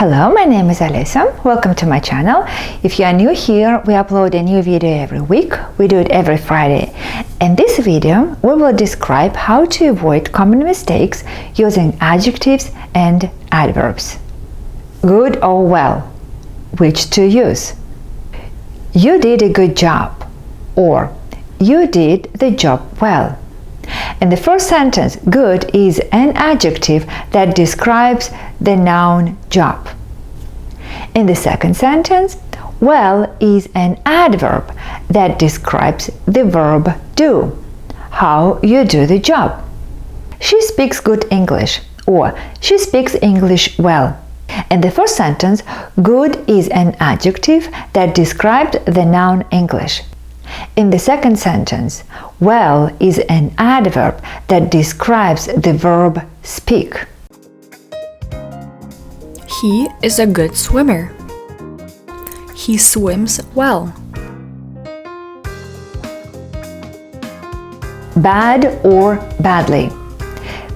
Hello, my name is Alisa. Welcome to my channel. If you are new here, we upload a new video every week. We do it every Friday. In this video, we will describe how to avoid common mistakes using adjectives and adverbs. Good or well, which to use. You did a good job, or you did the job well. In the first sentence, good is an adjective that describes the noun job. In the second sentence, well is an adverb that describes the verb do, how you do the job. She speaks good English, or she speaks English well. In the first sentence, good is an adjective that described the noun English. In the second sentence, well is an adverb that describes the verb speak. He is a good swimmer. He swims well. Bad or badly.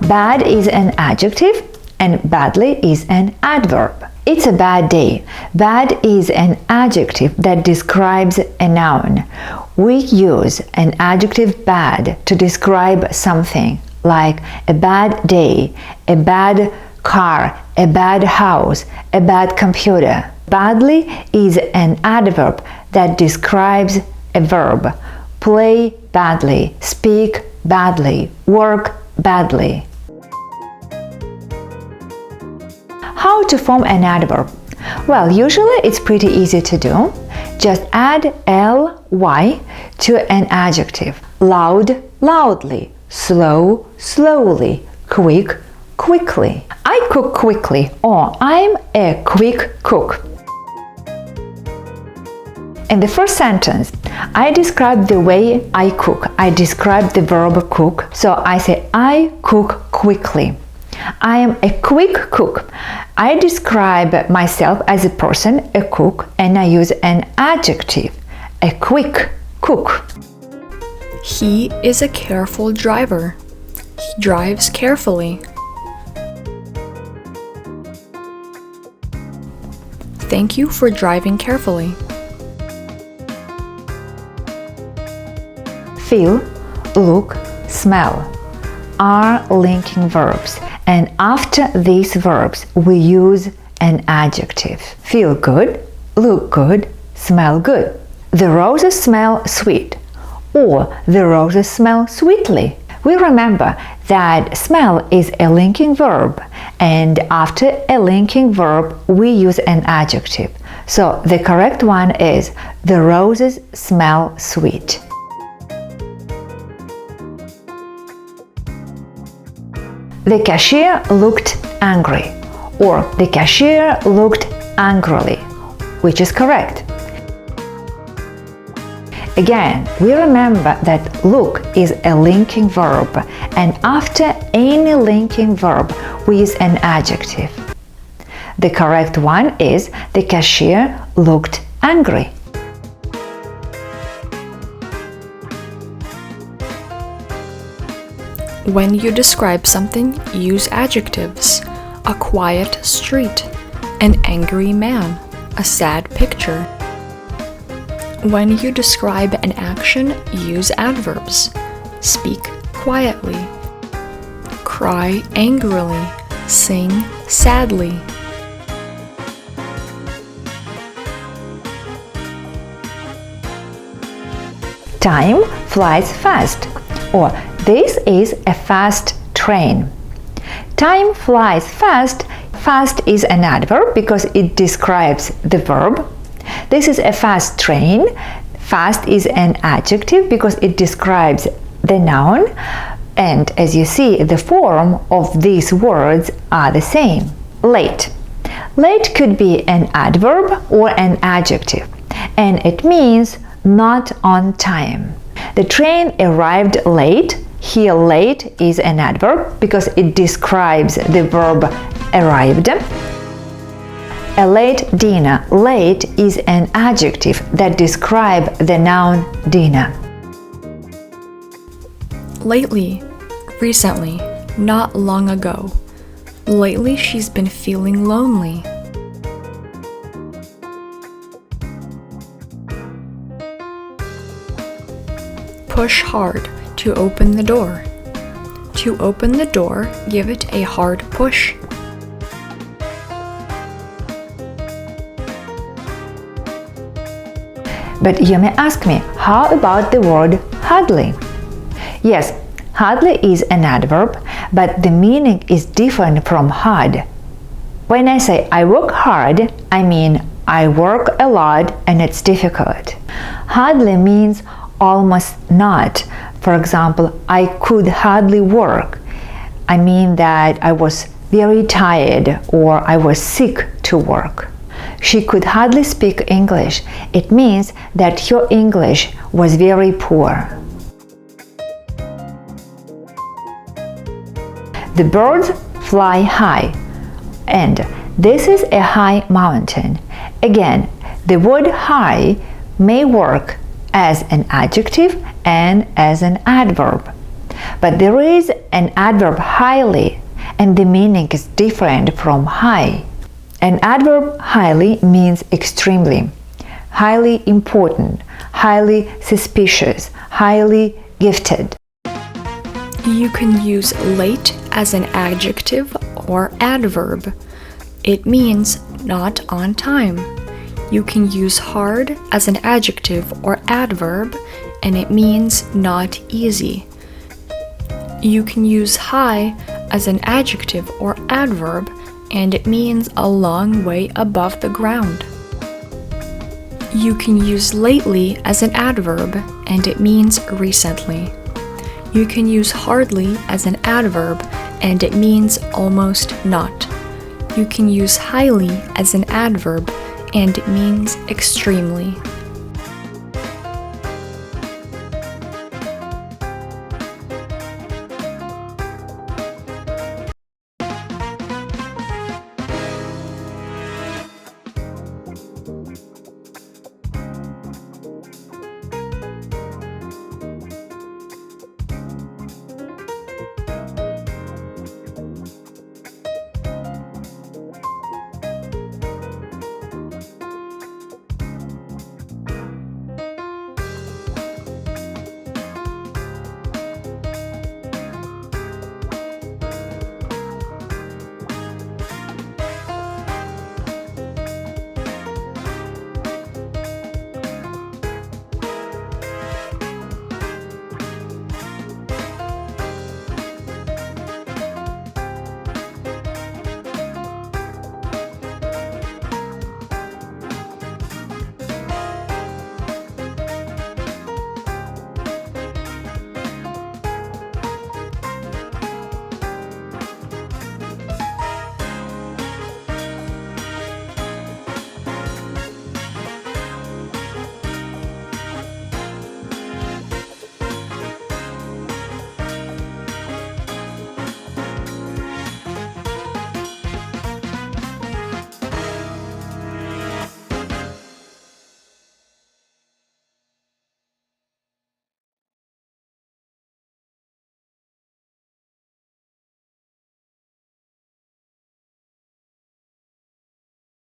Bad is an adjective and badly is an adverb. It's a bad day. Bad is an adjective that describes a noun. We use an adjective bad to describe something, like a bad day, a bad car, a bad house, a bad computer. Badly is an adverb that describes a verb. Play badly, speak badly, work badly. How to form an adverb? Well, usually it's pretty easy to do. Just add ly to an adjective. Loud, loudly. Slow, slowly. Quick, quickly. I cook quickly, or I'm a quick cook. In the first sentence, I describe the way I cook. I describe the verb cook, so I say I cook quickly. I am a quick cook. I describe myself as a person, a cook, and I use an adjective, a quick cook. He is a careful driver. He drives carefully. Thank you for driving carefully. Feel, look, smell are linking verbs, and after these verbs we use an adjective. Feel good, look good, smell good. The roses smell sweet, or the roses smell sweetly. We remember that smell is a linking verb, and after a linking verb we use an adjective. So the correct one is the roses smell sweet. The cashier looked angry, or the cashier looked angrily, which is correct. Again, we remember that look is a linking verb, and after any linking verb we use an adjective. The correct one is the cashier looked angry. When you describe something, use adjectives. A quiet street, an angry man, a sad picture. When you describe an action, use adverbs. Speak quietly. Cry angrily. Sing sadly. Time flies fast, or this is a fast train. Time flies fast. Fast is an adverb because it describes the verb. This is a fast train. Fast is an adjective because it describes the noun. And as you see, the form of these words are the same. Late. Late could be an adverb or an adjective, and it means not on time. The train arrived late. Here, late is an adverb because it describes the verb arrived. A late dinner. Late is an adjective that describes the noun dinner. Lately, recently, not long ago. Lately, she's been feeling lonely. push hard to open the door. To open the door, give it a hard push. But you may ask me, how about the word hardly? Yes, hardly is an adverb, but the meaning is different from hard. When I say I work hard, I mean I work a lot and it's difficult. Hardly means almost not. For example, I could hardly work. I mean that I was very tired or I was sick to work. She could hardly speak English. It means that her English was very poor. The birds fly high, and this is a high mountain. Again, the word high may work as an adjective and as an adverb. But there is an adverb highly, and the meaning is different from high. An adverb highly means extremely, highly important, highly suspicious, highly gifted. You can use late as an adjective or adverb. It means not on time. You can use hard as an adjective or adverb, and it means not easy. You can use high as an adjective or adverb, and it means a long way above the ground. You can use lately as an adverb, and it means recently. You can use hardly as an adverb, and it means almost not. You can use highly as an adverb, and it means extremely.